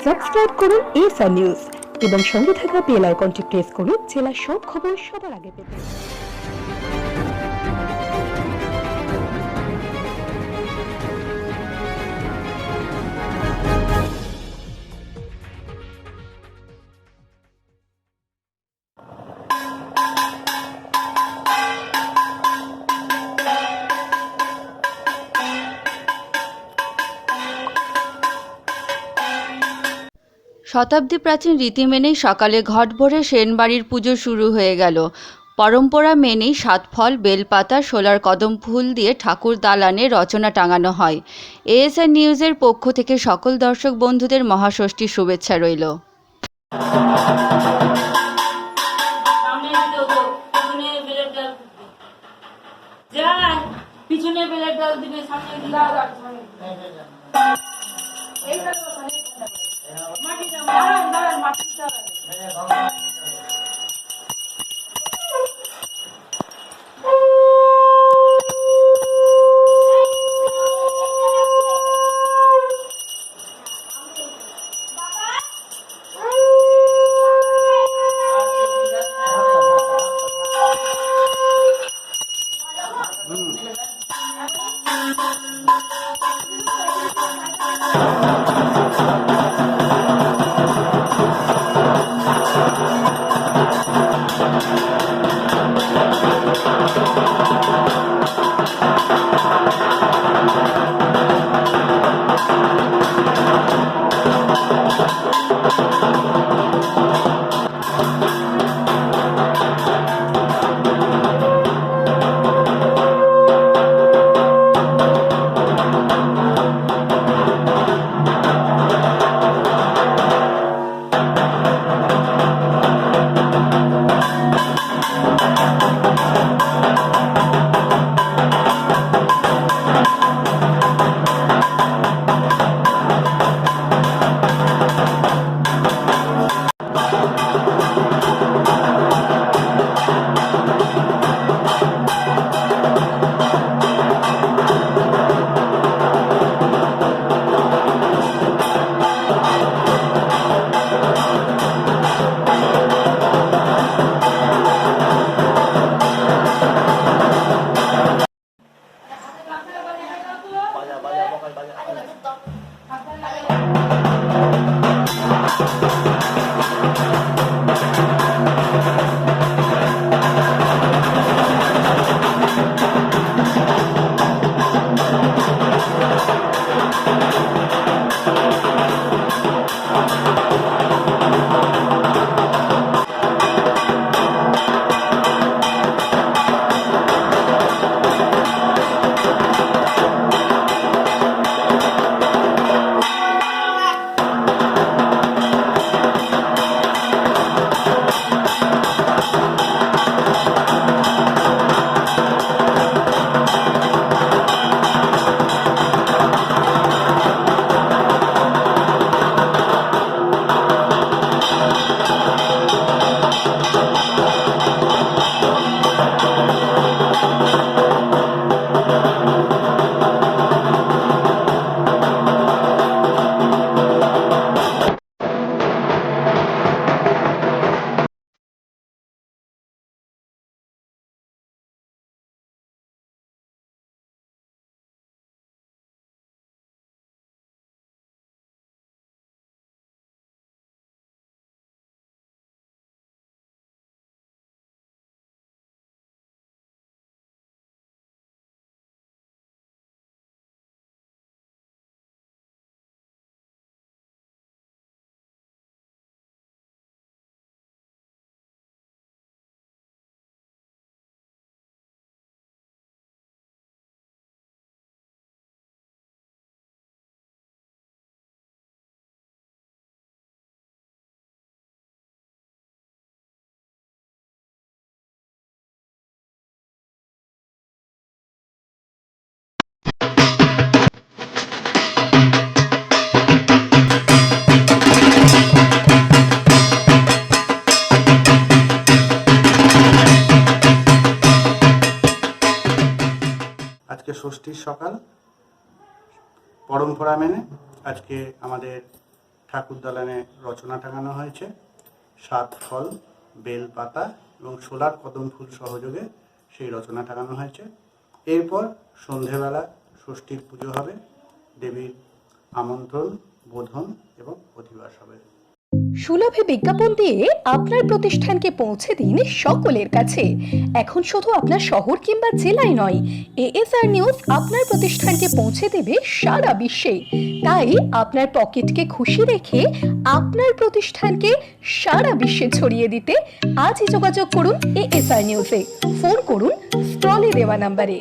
Subscribe করুন SR news এবং সঙ্গে থাকা বেল আইকনটি প্রেস করুন জেলার সব খবর সবার আগে পেতে। শতাব্দী প্রাচীন রীতি মেনেই সকালে ঘট ভরে সেনবাড়ির পুজো শুরু হয়ে গেল। পরম্পরা মেনেই 7 ফল, বেলপাতা, শোলার কদম ফুল দিয়ে ঠাকুর দালানে রচনা টাঙানো হয়। এএসআর নিউজের পক্ষ থেকে সকল দর্শক বন্ধুদের মহাষষ্ঠীর শুভেচ্ছা রইল। পিছনে বেলের ডাল দিবে, সামনে আজকে ষষ্ঠীর সকাল, পরম্পরা মেনে আজকে আমাদের ঠাকুর দালানে রচনা টাঙানো হয়েছে। 7 ফল, বেল পাতা এবং সোলার কদম ফুল সহযোগে সেই রচনা টাঙানো হয়েছে। এরপর সন্ধেবেলা ষষ্ঠীর পুজো হবে, দেবীর আমন্ত্রণ, বোধন এবং অধিবাস হবে। সুলভে বিজ্ঞাপন দিয়ে আপনার প্রতিষ্ঠানকে পৌঁছে দিন সকলের কাছে। এখন শুধু আপনার শহর কিংবা জেলায় নয়, এএসআর নিউজ আপনার প্রতিষ্ঠানকে পৌঁছে দেবে সারা বিশ্বে। তাই আপনার পকেটকে খুশি রেখে আপনার প্রতিষ্ঠানকে সারা বিশ্বে ছড়িয়ে দিতে আজই যোগাযোগ করুন এএসআর নিউজে। ফোন করুন স্ক্রলে দেওয়া নাম্বারে।